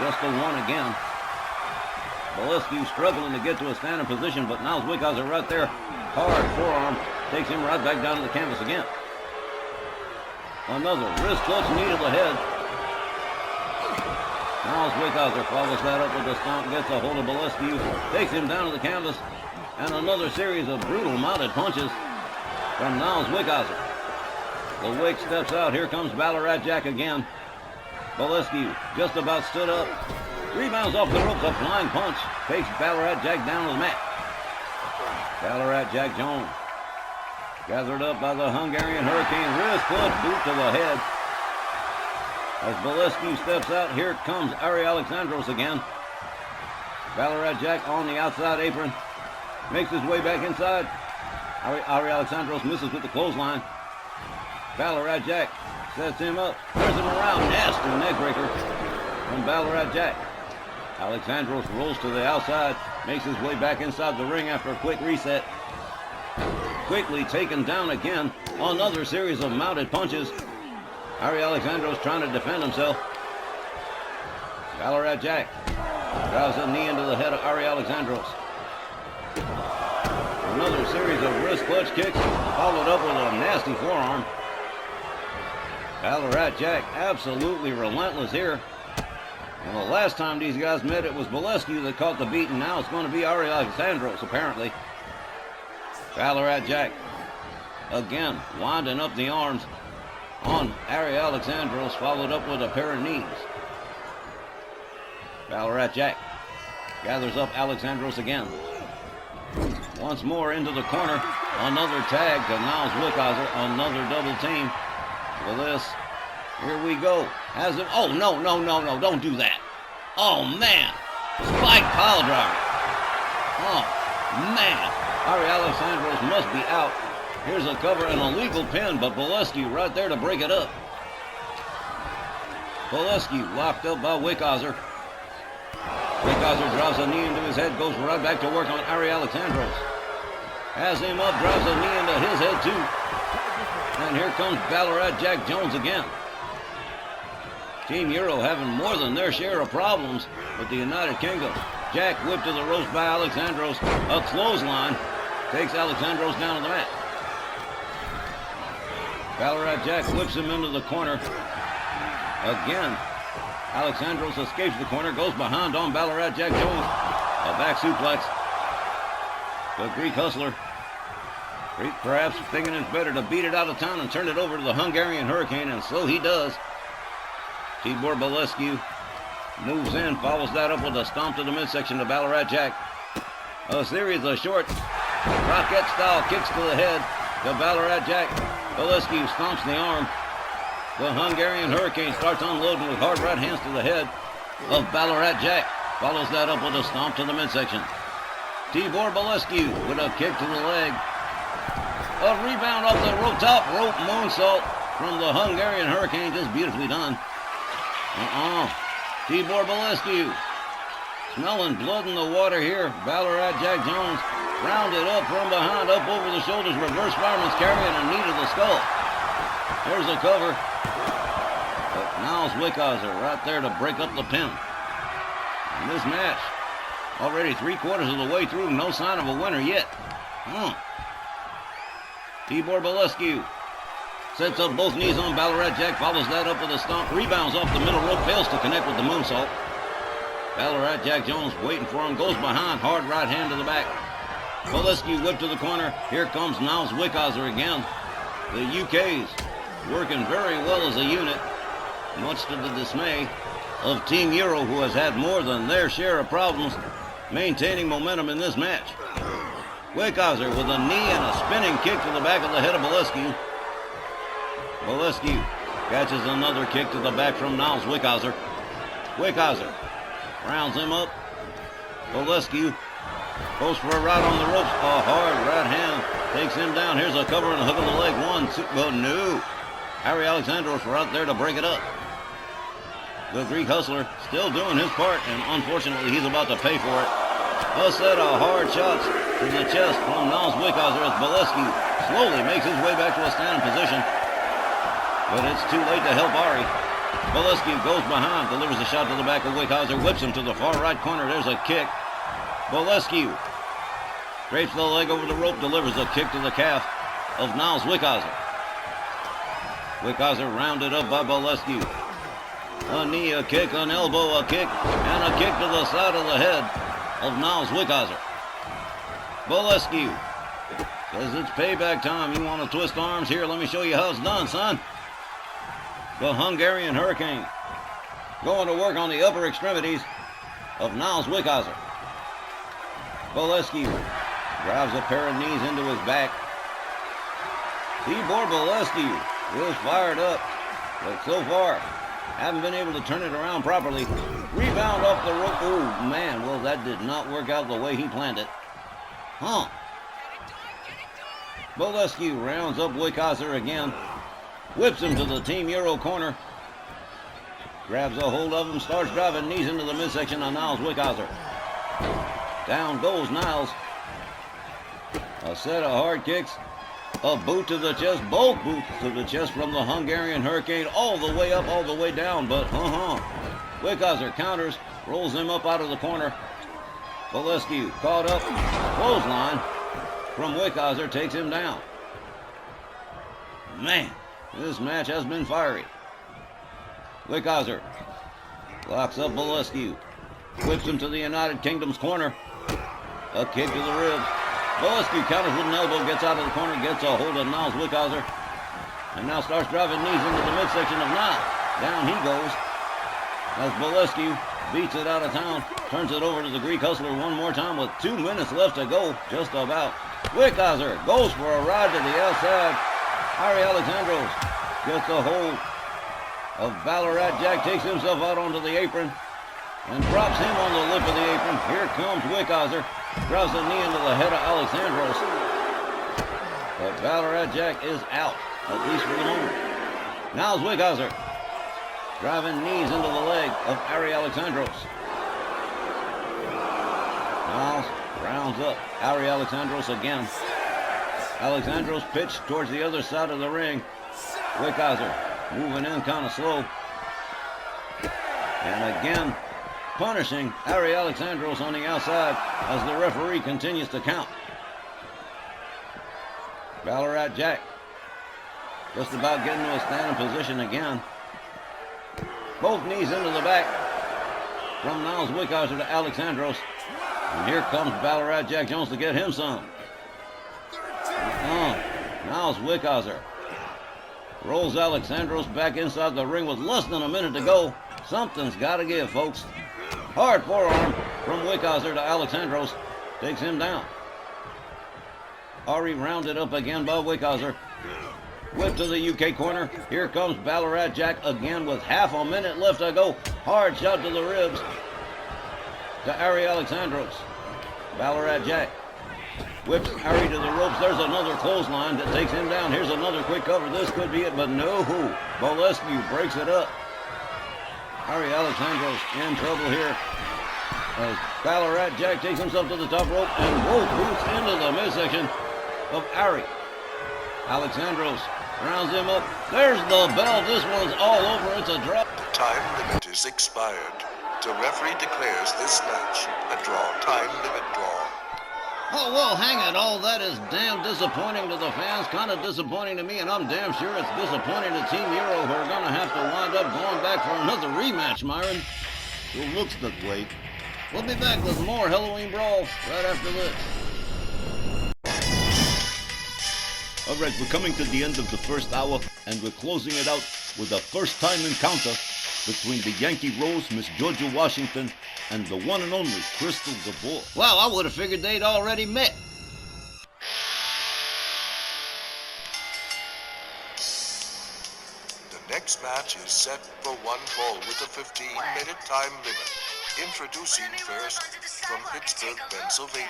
Just a one again. Bolescu struggling to get to a standing position, but Niles Wickhauser right there. Hard forearm. Takes him right back down to the canvas again. Another wrist clutch knee to the head. Niles Wickhauser follows that up with a stomp. Gets a hold of Bolescu. Takes him down to the canvas. And another series of brutal mounted punches from Niles Wickhauser. The Wick steps out. Here comes Ballarat Jack again. Bolescu just about stood up. Rebounds off the ropes. A flying punch takes Ballarat Jack down to the mat. Ballarat Jack Jones gathered up by the Hungarian Hurricane. Wrist clutch boot to the head. As Bolescu steps out, here comes Ari Alexandros again. Ballarat Jack on the outside apron. Makes his way back inside. Ari Alexandros misses with the clothesline. Ballarat Jack sets him up. Turns him around. Nasty neckbreaker from Ballarat Jack. Alexandros rolls to the outside. Makes his way back inside the ring after a quick reset. Quickly taken down again. Another series of mounted punches. Ari Alexandros trying to defend himself. Ballarat Jack drives a knee into the head of Ari Alexandros. Another series of wrist clutch kicks, followed up with a nasty forearm. Ballarat Jack absolutely relentless here. And the last time these guys met, it was Bolescu that caught the beat, and now it's going to be Ari Alexandros, apparently. Ballarat Jack again winding up the arms on Ari Alexandros, followed up with a pair of knees. Ballarat Jack gathers up Alexandros again. Once more into the corner. Another tag to Niles Wickhauser. Another double team. With this, here we go. Has him. Oh, no. Don't do that. Oh, man. Spike pile driver. Oh, man. Ari Alexandros must be out. Here's a cover and a legal pin, but Bolescu right there to break it up. Bolescu locked up by Wickhauser. Wickhauser drives a knee into his head, goes right back to work on Ari Alexandros. Has him up, drives a knee into his head too. And here comes Ballarat Jack Jones again. Team Euro having more than their share of problems with the United Kingdom. Jack whipped to the ropes by Alexandros. A clothesline takes Alexandros down to the mat. Ballarat Jack whips him into the corner. Again, Alexandros escapes the corner, goes behind on Ballarat Jack Jones. A back suplex. The Greek Hustler, perhaps thinking it's better to beat it out of town and turn it over to the Hungarian Hurricane, and so he does. Tibor Bolescu moves in, follows that up with a stomp to the midsection to Ballarat Jack. A series of short rocket-style kicks to the head to Ballarat Jack. Bolescu stomps the arm. The Hungarian Hurricane starts unloading with hard right hands to the head of Ballarat Jack. Follows that up with a stomp to the midsection. Tibor Bolescu with a kick to the leg. A rebound off the top rope moonsault from the Hungarian Hurricane. Just beautifully done. Tibor Bolescu smelling blood in the water here. Ballarat Jack Jones rounded up from behind, up over the shoulders. Reverse fireman's carrying a knee to the skull. There's a cover. But Niles Wickhauser right there to break up the pin. In this match, already 3/4 of the way through, no sign of a winner yet. Tibor Bolescu sets up both knees on Ballarat Jack, follows that up with a stomp, rebounds off the middle rope, fails to connect with the moonsault. Ballarat Jack Jones waiting for him, goes behind, hard right hand to the back. Bolescu whipped to the corner. Here comes Niles Wickhauser again. The UK's working very well as a unit, much to the dismay of Team Euro, who has had more than their share of problems maintaining momentum in this match. Wickhauser with a knee and a spinning kick to the back of the head of Bolescu. Bolescu catches another kick to the back from Niles Wickhauser. Wickhauser rounds him up. Bolescu goes for a right on the ropes. A hard right hand takes him down. Here's a cover and a hook of the leg. 1, 2, oh no. Ari Alexandros were out there to break it up. The Greek Hustler still doing his part, and unfortunately he's about to pay for it. A set of hard shots to the chest from Niles Wickhauser as Bolescu slowly makes his way back to a standing position. But it's too late to help Ari. Bolescu goes behind, delivers a shot to the back of Wickhauser, whips him to the far right corner. There's a kick. Bolescu drapes the leg over the rope, delivers a kick to the calf of Niles Wickhauser. Wickhauser rounded up by Bolescu. A knee, a kick, an elbow, a kick, and a kick to the side of the head of Niles Wickhauser. Bolescu says it's payback time. You want to twist arms? Here, let me show you how it's done, son. The Hungarian Hurricane going to work on the upper extremities of Niles Wickhauser. Bolescu drives a pair of knees into his back. Tibor Bolescu is fired up, but so far Haven't been able to turn it around properly. Rebound off the rope. Oh, man. Well, that did not work out the way he planned it. Huh. Bolescu rounds up Wickhauser again. Whips him to the Team Euro corner. Grabs a hold of him. Starts driving knees into the midsection on Niles Wickhauser. Down goes Niles. A set of hard kicks. A boot to the chest. Both boots to the chest from the Hungarian Hurricane. All the way up, all the way down. But, Wickhauser counters. Rolls him up out of the corner. Bolescu caught up. Clothesline from Wickhauser takes him down. Man, this match has been fiery. Wickhauser locks up Bolescu. Whips him to the United Kingdom's corner. A kick to the ribs. Bolescu counters with an elbow, gets out of the corner, gets a hold of Niles Wickhauser. And now starts driving knees into the midsection of Niles. Down he goes. As Bolescu beats it out of town, turns it over to the Greek Hustler one more time with 2 minutes left to go, just about. Wickhauser goes for a ride to the outside. Ari Alexandros gets a hold of Ballarat Jack, takes himself out onto the apron and drops him on the lip of the apron. Here comes Wickhauser, drives a knee into the head of Alexandros. But Ballarat Jack is out, at least for the moment. Now it's Wickhauser driving knees into the leg of Ari Alexandros. Niles rounds up Ari Alexandros again. Alexandros pitched towards the other side of the ring. Wickhauser moving in kind of slow. And again, punishing Ari Alexandros on the outside as the referee continues to count. Ballarat Jack just about getting to a standing position again. Both knees into the back from Niles Wickhauser to Alexandros. And here comes Ballarat Jack Jones to get him some. Niles Wickhauser rolls Alexandros back inside the ring with less than a minute to go. Something's got to give, folks. Hard forearm from Wickhauser to Alexandros. Takes him down. Ari rounded up again by Wickhauser. Whip to the UK corner. Here comes Ballarat Jack again with half a minute left to go. Hard shot to the ribs to Ari Alexandros. Ballarat Jack whips Ari to the ropes. There's another clothesline that takes him down. Here's another quick cover. This could be it, but no. Bolescu breaks it up. Ari Alexandros in trouble here as Ballarat Jack takes himself to the top rope and both boots into the midsection of Ari. Alexandros rounds him up. There's the bell. This one's all over. It's a drop. The time limit is expired. The referee declares this match a draw. Time limit draw. Oh, well, hang it all. That is damn disappointing to the fans. Kind of disappointing to me, and I'm damn sure it's disappointing to Team Euro, who are going to have to wind up going back for another rematch, Myron. It looks that way. We'll be back with more Helloween Brawl right after this. All right, we're coming to the end of the first hour, and we're closing it out with a first-time encounter between the Yankee Rose, Miss Georgia Washington, and the one and only Crystal Gabor. Well, I would have figured they'd already met. The next match is set for one fall with a 15-minute time limit. Introducing first from Pittsburgh, Pennsylvania.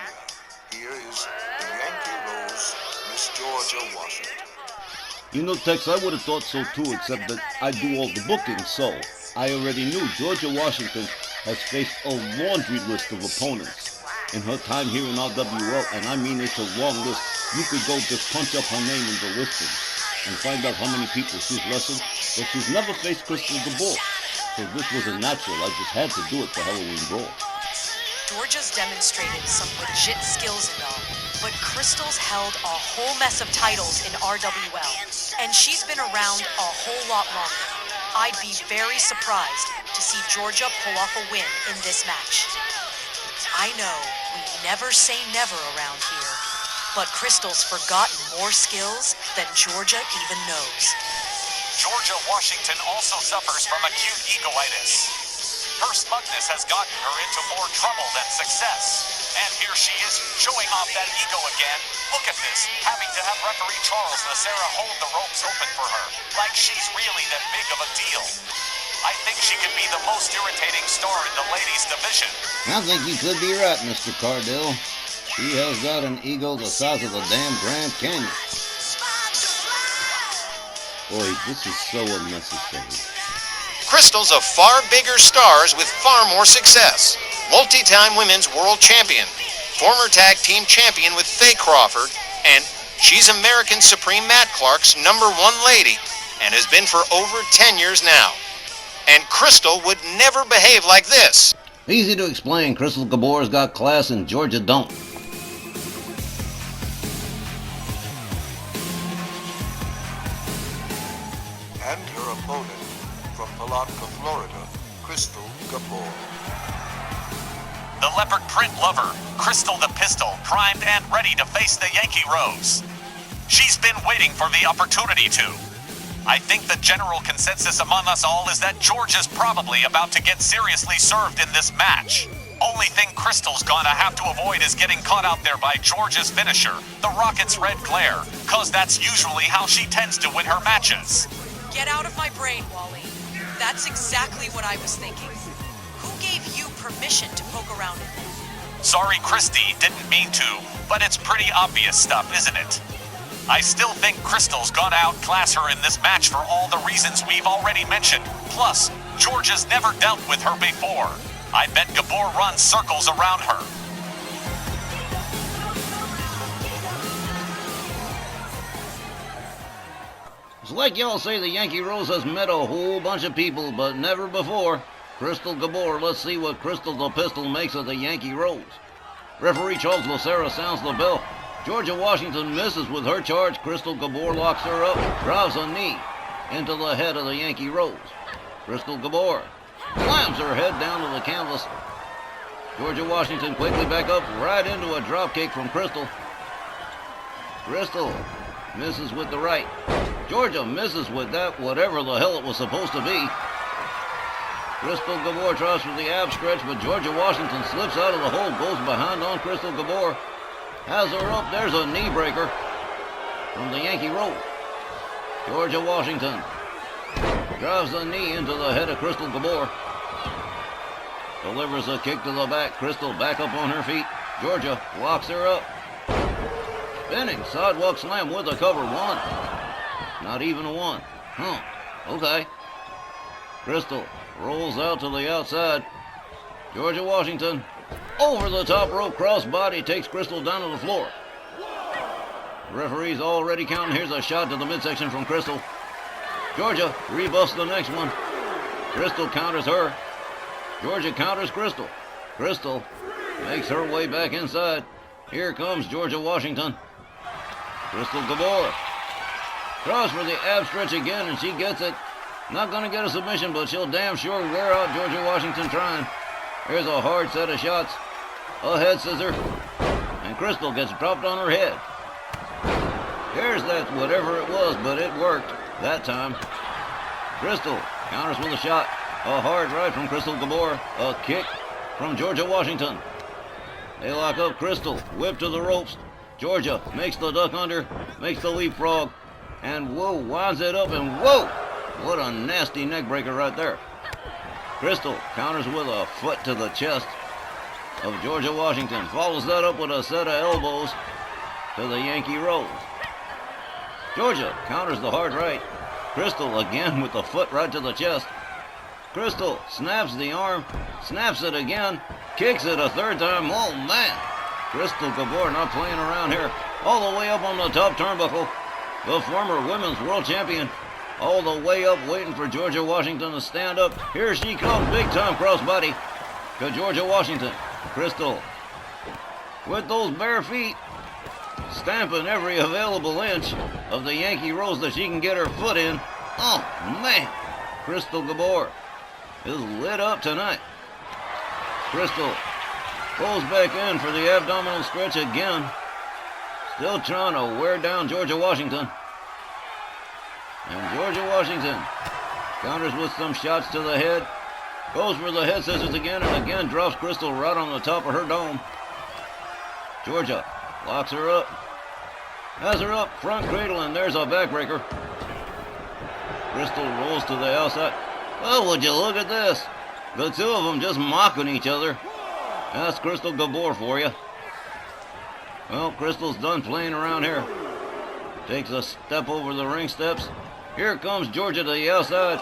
Here is the Yankee Rose, Miss Georgia Washington. You know, Tex, I would have thought so too, except that I do all the booking, so I already knew Georgia Washington has faced a laundry list of opponents in her time here in RWL, and I mean it's a long list. You could go just punch up her name in the listing and find out how many people she's wrestled, but she's never faced Crystal Gabor. So this was a natural. I just had to do it for Helloween Brawl. Georgia's demonstrated some legit skills and all, but Crystal's held a whole mess of titles in RWL, and she's been around a whole lot longer. I'd be very surprised to see Georgia pull off a win in this match. I know we never say never around here, but Crystal's forgotten more skills than Georgia even knows. Georgia Washington also suffers from acute egoitis. Her smugness has gotten her into more trouble than success. And here she is, showing off that ego again. Look at this, having to have referee Charles Nacera hold the ropes open for her, like she's really that big of a deal. I think she could be the most irritating star in the ladies' division. I think you could be right, Mr. Cardell. She has got an ego the size of the damn Grand Canyon. Boy, this is so unnecessary. Crystal's a far bigger stars with far more success. Multi-time women's world champion, former tag team champion with Faye Crawford, and she's American Supreme Matt Clark's #1 lady and has been for over 10 years now. And Crystal would never behave like this. Easy to explain. Crystal Gabor's got class and Georgia don't. And her opponent from Palatka, Florida, Crystal Gabor. The leopard print lover, Crystal the Pistol, primed and ready to face the Yankee Rose. She's been waiting for the opportunity to. I think the general consensus among us all is that George is probably about to get seriously served in this match. Only thing Crystal's gonna have to avoid is getting caught out there by George's finisher, the Rocket's red glare, cause that's usually how she tends to win her matches. Get out of my brain, Wally. That's exactly what I was thinking. Who gave you permission to poke around in there? Sorry, Christy, didn't mean to, but it's pretty obvious stuff, isn't it? I still think Crystal's gonna outclass her in this match for all the reasons we've already mentioned. Plus, George has never dealt with her before. I bet Gabor runs circles around her. It's like y'all say the Yankee Rose has met a whole bunch of people, but never before. Crystal Gabor, let's see what Crystal the Pistol makes of the Yankee Rose. Referee Charles Lucera sounds the bell. Georgia Washington misses with her charge. Crystal Gabor locks her up, drives a knee into the head of the Yankee Rose. Crystal Gabor slams her head down to the canvas. Georgia Washington quickly back up right into a drop kick from Crystal. Crystal misses with the right. Georgia misses with that, whatever the hell it was supposed to be. Crystal Gabor tries for the ab stretch, but Georgia Washington slips out of the hole, goes behind on Crystal Gabor. Has her up, there's a knee breaker from the Yankee Rose. Georgia Washington drives a knee into the head of Crystal Gabor. Delivers a kick to the back. Crystal back up on her feet. Georgia locks her up. Spinning sidewalk slam with a cover. One. Not even a one. Okay. Crystal rolls out to the outside. Georgia Washington over the top rope crossbody takes Crystal down to the floor. Referee's already counting. Here's a shot to the midsection from Crystal. Georgia rebuffs the next one. Crystal counters her. Georgia counters Crystal. Crystal makes her way back inside. Here comes Georgia Washington. Crystal Gabor tries for the ab stretch again, and she gets it. Not going to get a submission, but she'll damn sure wear out Georgia Washington trying. Here's a hard set of shots. A head scissor. And Crystal gets dropped on her head. Here's that whatever it was, but it worked that time. Crystal counters with a shot. A hard right from Crystal Gabor. A kick from Georgia Washington. They lock up Crystal. Whip to the ropes. Georgia makes the duck under. Makes the leapfrog. And whoa, winds it up and whoa! What a nasty neck breaker right there. Crystal counters with a foot to the chest of Georgia Washington. Follows that up with a set of elbows to the Yankee Rose. Georgia counters the hard right. Crystal again with the foot right to the chest. Crystal snaps the arm, snaps it again, kicks it a third time. Oh man! Crystal Gabor not playing around here. All the way up on the top turnbuckle. The former women's world champion all the way up waiting for Georgia Washington to stand up. Here she comes, big time crossbody to Georgia Washington. Crystal with those bare feet stamping every available inch of the Yankee Rose that she can get her foot in. Oh man, Crystal Gabor is lit up tonight. Crystal pulls back in for the abdominal stretch again. Still trying to wear down Georgia Washington. And Georgia Washington counters with some shots to the head. Goes for the head scissors again and again drops Crystal right on the top of her dome. Georgia locks her up. Has her up, front cradle, and there's a backbreaker. Crystal rolls to the outside. Oh, would you look at this? The two of them just mocking each other. That's Crystal Gabor for you. Well, Crystal's done playing around here. Takes a step over the ring steps. Here comes Georgia to the outside.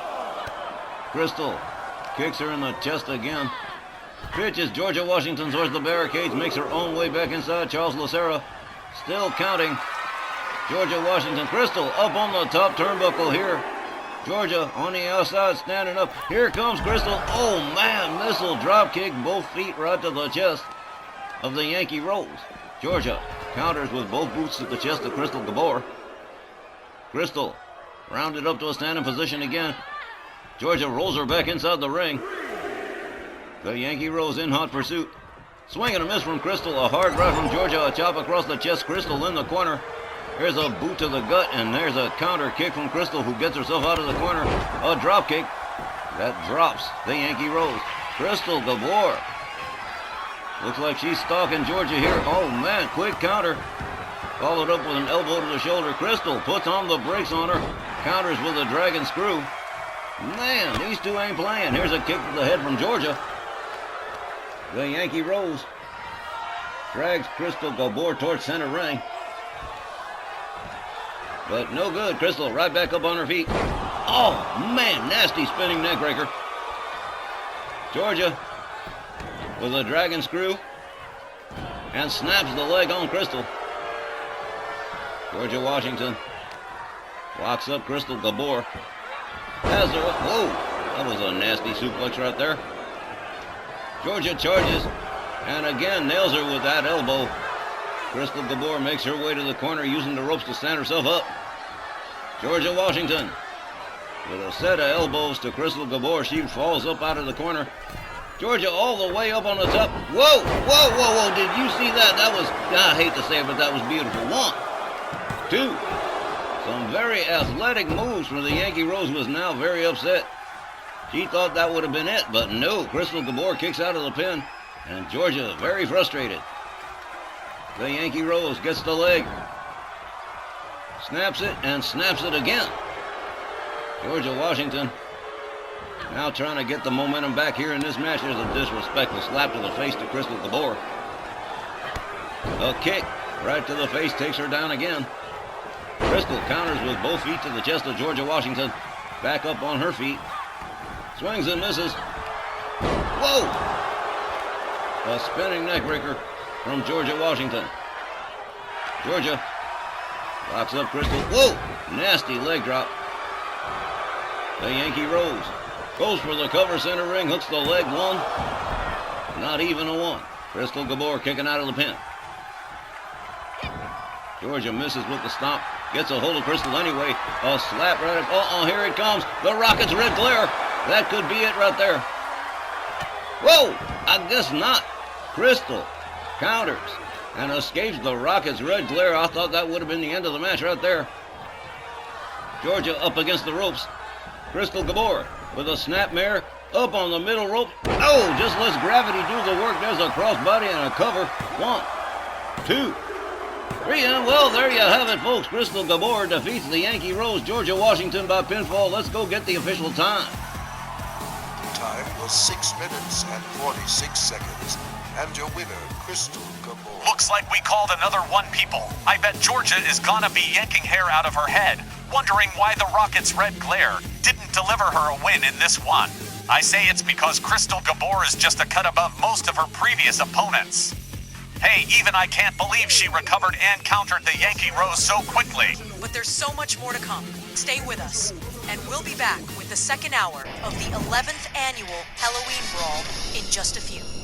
Crystal kicks her in the chest again. Pitches Georgia Washington towards the barricades, makes her own way back inside. Charles Lucera still counting. Georgia Washington, Crystal up on the top turnbuckle here. Georgia on the outside, standing up. Here comes Crystal. Oh man, missile drop kick, both feet right to the chest of the Yankee Rose. Georgia counters with both boots to the chest of Crystal Gabor. Crystal rounded up to a standing position again. Georgia rolls her back inside the ring. The Yankee Rose in hot pursuit. Swing and a miss from Crystal. A hard right from Georgia. A chop across the chest. Crystal in the corner. There's a boot to the gut, and there's a counter kick from Crystal, who gets herself out of the corner. A drop kick. That drops the Yankee Rose. Crystal Gabor. Looks like she's stalking Georgia here. Oh, man, quick counter. Followed up with an elbow to the shoulder. Crystal puts on the brakes on her. Counters with a dragon screw. Man, these two ain't playing. Here's a kick to the head from Georgia. The Yankee Rose drags Crystal Gabor towards center ring. But no good. Crystal right back up on her feet. Oh, man, nasty spinning neckbreaker. Georgia with a dragon screw and snaps the leg on Crystal. Georgia Washington locks up Crystal Gabor. Has her. Whoa, that was a nasty suplex right there. Georgia charges and again nails her with that elbow. Crystal Gabor makes her way to the corner, using the ropes to stand herself up. Georgia Washington with a set of elbows to Crystal Gabor. She falls up out of the corner. Georgia all the way up on the top. Whoa, whoa, whoa, whoa. Did you see that? That was, I hate to say it, but that was beautiful. 1, 2. Some very athletic moves from the Yankee Rose, was now very upset. She thought that would have been it, but no. Crystal Gabor kicks out of the pin, and Georgia very frustrated. The Yankee Rose gets the leg, snaps it, and snaps it again. Georgia Washington now trying to get the momentum back here in this match. There's a disrespectful slap to the face to Crystal Gabor. A kick right to the face takes her down again. Crystal counters with both feet to the chest of Georgia Washington. Back up on her feet. Swings and misses. Whoa! A spinning neckbreaker from Georgia Washington. Georgia locks up Crystal. Whoa! Nasty leg drop. The Yankee Rose goes for the cover center ring, hooks the leg. 1. Not even a 1. Crystal Gabor kicking out of the pin. Georgia misses with the stomp. Gets a hold of Crystal anyway. A slap right up. Uh-oh, here it comes. The Rockets' red glare. That could be it right there. Whoa! I guess not. Crystal counters and escapes the Rockets' red glare. I thought that would have been the end of the match right there. Georgia up against the ropes. Crystal Gabor with a snapmare up on the middle rope. Oh, just lets gravity do the work. There's a crossbody and a cover. 1, 2, 3, and well, there you have it, folks. Crystal Gabor defeats the Yankee Rose, Georgia Washington, by pinfall. Let's go get the official time. Time was 6 minutes and 46 seconds. And your winner, Crystal Gabor. Looks like we called another 1 people. I bet Georgia is gonna be yanking hair out of her head, wondering why the Rockets' red glare didn't deliver her a win in this one. I say it's because Crystal Gabor is just a cut above most of her previous opponents. Hey, even I can't believe she recovered and countered the Yankee Rose so quickly. But there's so much more to come. Stay with us, and we'll be back with the second hour of the 11th annual Helloween Brawl in just a few.